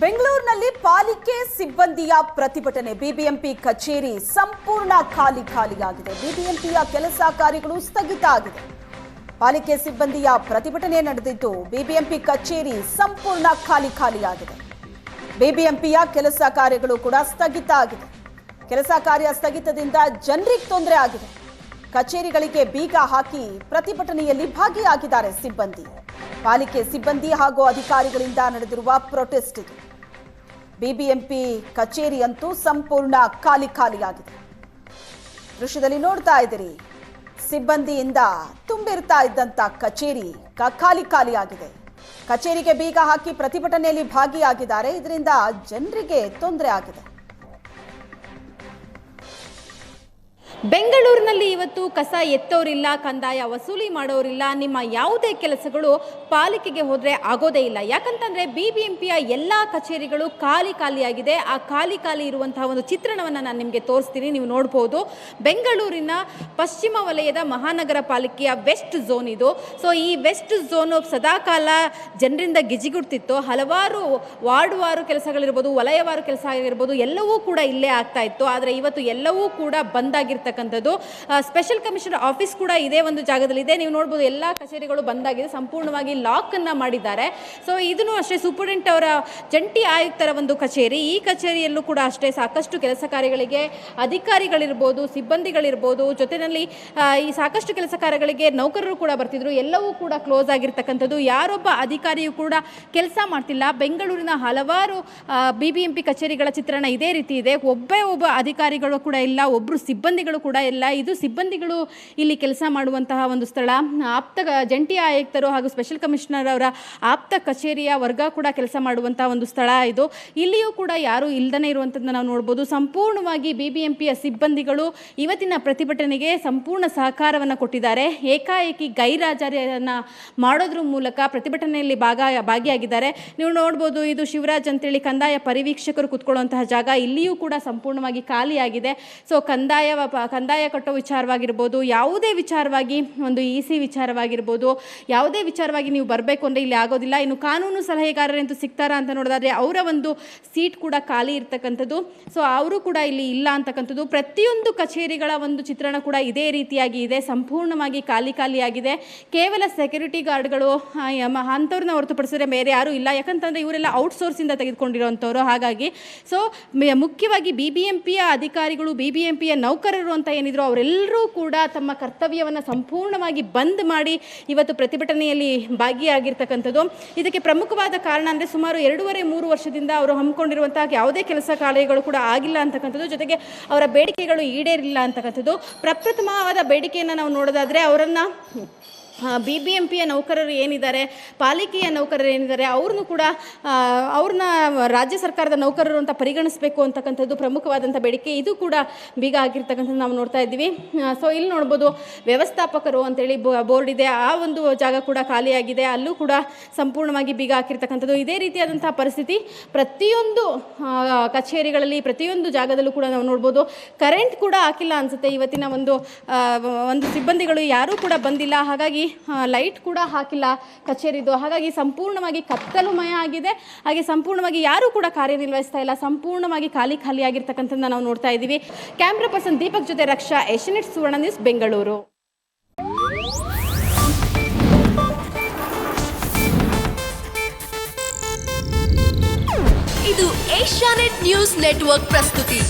ಬೆಂಗಳೂರಿನಲ್ಲಿ ಪಾಲಿಕೆ ಸಿಬ್ಬಂದಿಯ ಪ್ರತಿಭಟನೆ. ಬಿಬಿಎಂಪಿ ಕಚೇರಿ ಸಂಪೂರ್ಣ ಖಾಲಿಯಾಗಿದೆ. ಬಿಬಿಎಂಪಿಯ ಕೆಲಸ ಕಾರ್ಯಗಳು ಸ್ಥಗಿತ ಆಗಿದೆ. ಪಾಲಿಕೆ ಸಿಬ್ಬಂದಿಯ ಪ್ರತಿಭಟನೆ ನಡೆದಿದ್ದು ಬಿಬಿಎಂಪಿ ಕಚೇರಿ ಸಂಪೂರ್ಣ ಖಾಲಿಯಾಗಿದೆ. ಬಿಬಿಎಂಪಿಯ ಕೆಲಸ ಕಾರ್ಯಗಳು ಕೂಡ ಸ್ಥಗಿತ ಆಗಿದೆ. ಕೆಲಸ ಕಾರ್ಯ ಸ್ಥಗಿತದಿಂದ ಜನರಿಗೆ ತೊಂದರೆ ಆಗಿದೆ. ಕಚೇರಿಗಳಿಗೆ ಬೀಗ ಹಾಕಿ ಪ್ರತಿಭಟನೆಯಲ್ಲಿ ಭಾಗಿಯಾಗಿದ್ದಾರೆ ಸಿಬ್ಬಂದಿ. ಪಾಲಿಕೆ ಸಿಬ್ಬಂದಿ ಹಾಗೂ ಅಧಿಕಾರಿಗಳಿಂದ ನಡೆದಿರುವ ಪ್ರೊಟೆಸ್ಟ್ ಇದು. ಬಿಬಿಎಂಪಿ ಕಚೇರಿ ಅಂತೂ ಸಂಪೂರ್ಣ ಖಾಲಿಯಾಗಿದೆ. ದೃಶ್ಯದಲ್ಲಿ ನೋಡ್ತಾ ಇದ್ದೀರಿ, ಸಿಬ್ಬಂದಿಯಿಂದ ತುಂಬಿರ್ತಾ ಇದ್ದಂತ ಕಚೇರಿ ಖಾಲಿಯಾಗಿದೆ. ಕಚೇರಿಗೆ ಬೀಗ ಹಾಕಿ ಪ್ರತಿಭಟನೆಯಲ್ಲಿ ಭಾಗಿಯಾಗಿದ್ದಾರೆ. ಇದರಿಂದ ಜನರಿಗೆ ತೊಂದರೆ ಆಗಿದೆ. ಬೆಂಗಳೂರಿನಲ್ಲಿ ಇವತ್ತು ಕಸ ಎತ್ತೋರಿಲ್ಲ, ಕಂದಾಯ ವಸೂಲಿ ಮಾಡೋರಿಲ್ಲ, ನಿಮ್ಮ ಯಾವುದೇ ಕೆಲಸಗಳು ಪಾಲಿಕೆಗೆ ಹೋದರೆ ಆಗೋದೇ ಇಲ್ಲ. ಯಾಕಂತಂದರೆ ಬಿಬಿಎಂಪಿಯ ಎಲ್ಲ ಕಚೇರಿಗಳು ಖಾಲಿಯಾಗಿದೆ. ಆ ಖಾಲಿ ಇರುವಂತಹ ಒಂದು ಚಿತ್ರಣವನ್ನು ನಾನು ನಿಮಗೆ ತೋರಿಸ್ತೀನಿ, ನೀವು ನೋಡ್ಬೋದು. ಬೆಂಗಳೂರಿನ ಪಶ್ಚಿಮ ವಲಯದ ಮಹಾನಗರ ಪಾಲಿಕೆಯ ವೆಸ್ಟ್ ಝೋನ್ ಇದು. ಸೊ ಈ ವೆಸ್ಟ್ ಝೋನು ಸದಾಕಾಲ ಜನರಿಂದ ಗಿಜಿಗುಡ್ತಿತ್ತು. ಹಲವಾರು ವಾರ್ಡ್ ಕೆಲಸಗಳಿರ್ಬೋದು, ವಲಯವಾರು ಕೆಲಸ ಆಗಿರ್ಬೋದು, ಎಲ್ಲವೂ ಕೂಡ ಇಲ್ಲೇ ಆಗ್ತಾ ಇತ್ತು. ಆದರೆ ಇವತ್ತು ಎಲ್ಲವೂ ಕೂಡ ಬಂದಾಗಿರ್ತಕ್ಕಂಥದ್ದು. ಸ್ಪೆಷಲ್ ಕಮಿಷನರ್ ಆಫೀಸ್ ಕೂಡ ಇದೇ ಒಂದು ಜಾಗದಲ್ಲಿದೆ. ನೀವು ನೋಡ್ಬೋದು, ಎಲ್ಲ ಕಚೇರಿಗಳು ಬಂದಾಗಿದೆ, ಸಂಪೂರ್ಣವಾಗಿ ಲಾಕ್ ಅನ್ನ ಮಾಡಿದ್ದಾರೆ. ಸೊ ಇದನ್ನು ಅಷ್ಟೇ ಸೂಪರಿಂಟೆಂಡೆಂಟ್ ಅವರ ಜಂಟಿ ಆಯುಕ್ತರ ಒಂದು ಕಚೇರಿ. ಈ ಕಚೇರಿಯಲ್ಲೂ ಕೂಡ ಅಷ್ಟೇ ಸಾಕಷ್ಟು ಕೆಲಸ ಕಾರ್ಯಗಳಿಗೆ ಅಧಿಕಾರಿಗಳಿರ್ಬೋದು, ಸಿಬ್ಬಂದಿಗಳಿರ್ಬೋದು, ಜೊತೆಯಲ್ಲಿ ಈ ಸಾಕಷ್ಟು ಕೆಲಸ ಕಾರ್ಯಗಳಿಗೆ ನೌಕರರು ಕೂಡ ಬರ್ತಿದ್ರು. ಎಲ್ಲವೂ ಕೂಡ ಕ್ಲೋಸ್ ಆಗಿರ್ತಕ್ಕಂಥದ್ದು. ಯಾರೊಬ್ಬ ಅಧಿಕಾರಿಯೂ ಕೂಡ ಕೆಲಸ ಮಾಡ್ತಿಲ್ಲ. ಬೆಂಗಳೂರಿನ ಹಲವಾರು ಬಿಬಿಎಂಪಿ ಕಚೇರಿಗಳ ಚಿತ್ರಣ ಇದೇ ರೀತಿ ಇದೆ. ಒಬ್ಬ ಅಧಿಕಾರಿಗಳು ಕೂಡ ಇಲ್ಲ, ಒಬ್ಬರು ಸಿಬ್ಬಂದಿಗಳು ಕೂಡ ಇಲ್ಲ. ಇದು ಸಿಬ್ಬಂದಿಗಳು ಇಲ್ಲಿ ಕೆಲಸ ಮಾಡುವಂತಹ ಒಂದು ಸ್ಥಳ. ಜಂಟಿ ಆಯುಕ್ತರು ಹಾಗೂ ಸ್ಪೆಷಲ್ ಕಮಿಷನರ್ ಅವರ ಆಪ್ತ ಕಚೇರಿಯ ವರ್ಗ ಕೂಡ ಕೆಲಸ ಮಾಡುವಂತಹ ಒಂದು ಸ್ಥಳ ಇದು. ಇಲ್ಲಿಯೂ ಕೂಡ ಯಾರು ಇಲ್ಲದೇ ಇರುವಂಥದ್ದನ್ನು ನಾವು ನೋಡ್ಬೋದು. ಸಂಪೂರ್ಣವಾಗಿ ಬಿಬಿಎಂಪಿಯ ಸಿಬ್ಬಂದಿಗಳು ಇವತ್ತಿನ ಪ್ರತಿಭಟನೆಗೆ ಸಂಪೂರ್ಣ ಸಹಕಾರವನ್ನು ಕೊಟ್ಟಿದ್ದಾರೆ. ಏಕಾಏಕಿ ಗೈರಾಜಾರಿಯನ್ನು ಮಾಡೋದ್ರ ಮೂಲಕ ಪ್ರತಿಭಟನೆಯಲ್ಲಿ ಭಾಗಿಯಾಗಿದ್ದಾರೆ. ನೀವು ನೋಡ್ಬೋದು, ಇದು ಶಿವರಾಜ್ ಅಂತೇಳಿ ಕಂದಾಯ ಪರಿವೀಕ್ಷಕರು ಕೂತ್ಕೊಳ್ಳುವಂತಹ ಜಾಗ. ಇಲ್ಲಿಯೂ ಕೂಡ ಸಂಪೂರ್ಣವಾಗಿ ಖಾಲಿಯಾಗಿದೆ. ಸೊ ಕಂದಾಯ ಕಟ್ಟೋ ವಿಚಾರವಾಗಿರ್ಬೋದು, ಯಾವುದೇ ವಿಚಾರವಾಗಿ ಒಂದು ಇಸಿ ವಿಚಾರವಾಗಿರ್ಬೋದು, ಯಾವುದೇ ವಿಚಾರವಾಗಿ ನೀವು ಬರಬೇಕು ಅಂದರೆ ಇಲ್ಲಿ ಆಗೋದಿಲ್ಲ. ಇನ್ನು ಕಾನೂನು ಸಲಹೆಗಾರರಂತೂ ಸಿಗ್ತಾರಾ ಅಂತ ನೋಡೋದಾದ್ರೆ ಅವರ ಒಂದು ಸೀಟ್ ಕೂಡ ಖಾಲಿ ಇರ್ತಕ್ಕಂಥದ್ದು. ಸೊ ಅವರು ಕೂಡ ಇಲ್ಲಿ ಇಲ್ಲ ಅಂತಕ್ಕಂಥದ್ದು. ಪ್ರತಿಯೊಂದು ಕಚೇರಿಗಳ ಒಂದು ಚಿತ್ರಣ ಕೂಡ ಇದೇ ರೀತಿಯಾಗಿ ಇದೆ. ಸಂಪೂರ್ಣವಾಗಿ ಖಾಲಿಯಾಗಿದೆ. ಕೇವಲ ಸೆಕ್ಯೂರಿಟಿ ಗಾರ್ಡ್ಗಳು ಅಂಥವ್ರನ್ನ ಹೊರತುಪಡಿಸಿದ್ರೆ ಬೇರೆ ಯಾರೂ ಇಲ್ಲ. ಯಾಕಂತಂದರೆ ಇವರೆಲ್ಲ ಔಟ್ಸೋರ್ಸಿಂದ ತೆಗೆದುಕೊಂಡಿರೋಂಥವ್ರು. ಹಾಗಾಗಿ ಸೊ ಮುಖ್ಯವಾಗಿ ಬಿಬಿಎಂಪಿಯ ಅಧಿಕಾರಿಗಳು, ಬಿಬಿಎಂಪಿಯ ನೌಕರರು ಅಂತ ಏನಿದ್ರು, ಅವರೆಲ್ಲರೂ ಕೂಡ ತಮ್ಮ ಕರ್ತವ್ಯವನ್ನು ಸಂಪೂರ್ಣವಾಗಿ ಬಂದ್ ಮಾಡಿ ಇವತ್ತು ಪ್ರತಿಭಟನೆಯಲ್ಲಿ ಭಾಗಿಯಾಗಿರ್ತಕ್ಕಂಥದ್ದು. ಇದಕ್ಕೆ ಪ್ರಮುಖವಾದ ಕಾರಣ ಅಂದರೆ ಸುಮಾರು 2.5-3 ವರ್ಷದಿಂದ ಅವರು ಹಮ್ಮಿಕೊಂಡಿರುವಂತಹ ಯಾವುದೇ ಕೆಲಸ ಕಾರ್ಯಗಳು ಕೂಡ ಆಗಿಲ್ಲ ಅಂತಕ್ಕಂಥದ್ದು. ಜೊತೆಗೆ ಅವರ ಬೇಡಿಕೆಗಳು ಈಡೇರಿಲ್ಲ ಅಂತಕ್ಕಂಥದ್ದು. ಪ್ರಪ್ರಥಮವಾದ ಬೇಡಿಕೆಯನ್ನು ನಾವು ನೋಡೋದಾದರೆ ಅವರನ್ನು ಬಿಬಿಎಂಪಿಯ ನೌಕರರು ಏನಿದ್ದಾರೆ, ಪಾಲಿಕೆಯ ನೌಕರರು ಏನಿದ್ದಾರೆ, ಅವ್ರನ್ನೂ ಕೂಡ ಅವ್ರನ್ನ ರಾಜ್ಯ ಸರ್ಕಾರದ ನೌಕರರು ಅಂತ ಪರಿಗಣಿಸಬೇಕು ಅಂತಕ್ಕಂಥದ್ದು ಪ್ರಮುಖವಾದಂಥ ಬೇಡಿಕೆ. ಇದು ಕೂಡ ಬೀಗ ಆಗಿರ್ತಕ್ಕಂಥದ್ದು ನಾವು ನೋಡ್ತಾ ಇದ್ದೀವಿ. ಸೊ ಇಲ್ಲಿ ನೋಡ್ಬೋದು, ವ್ಯವಸ್ಥಾಪಕರು ಅಂತೇಳಿ ಬೋರ್ಡ್ ಇದೆ, ಆ ಒಂದು ಜಾಗ ಕೂಡ ಖಾಲಿಯಾಗಿದೆ. ಅಲ್ಲೂ ಕೂಡ ಸಂಪೂರ್ಣವಾಗಿ ಬೀಗ ಹಾಕಿರ್ತಕ್ಕಂಥದ್ದು. ಇದೇ ರೀತಿಯಾದಂಥ ಪರಿಸ್ಥಿತಿ ಪ್ರತಿಯೊಂದು ಕಚೇರಿಗಳಲ್ಲಿ, ಪ್ರತಿಯೊಂದು ಜಾಗದಲ್ಲೂ ಕೂಡ ನಾವು ನೋಡ್ಬೋದು. ಕರೆಂಟ್ ಕೂಡ ಹಾಕಿಲ್ಲ ಅನಿಸುತ್ತೆ ಇವತ್ತಿನ ಒಂದು ಸಿಬ್ಬಂದಿಗಳು ಯಾರೂ ಕೂಡ ಬಂದಿಲ್ಲ. ಹಾಗಾಗಿ ಲೈಟ್ ಕೂಡ ಹಾಕಿಲ್ಲ ಕಚೇರಿದು. ಹಾಗಾಗಿ ಸಂಪೂರ್ಣವಾಗಿ ಕತ್ತಲುಮಯ ಆಗಿದೆ. ಹಾಗೆ ಸಂಪೂರ್ಣವಾಗಿ ಯಾರೂ ಕೂಡ ಕಾರ್ಯನಿರ್ವಹಿಸ್ತಾ ಇಲ್ಲ. ಸಂಪೂರ್ಣವಾಗಿ ಖಾಲಿಯಾಗಿರ್ತಕ್ಕಂಥದ್ದನ್ನ ನಾವು ನೋಡ್ತಾ ಇದ್ದೀವಿ. ಕ್ಯಾಮ್ರಾ ಪರ್ಸನ್ ದೀಪಕ್ ಜೊತೆ ರಕ್ಷಾ, ಏಷ್ಯಾನೆಟ್ ಸುವರ್ಣ ನ್ಯೂಸ್, ಬೆಂಗಳೂರು. ಇದು ಏಷ್ಯಾನೆಟ್ ನ್ಯೂಸ್ ನೆಟ್ವರ್ಕ್ ಪ್ರಸ್ತುತಿ.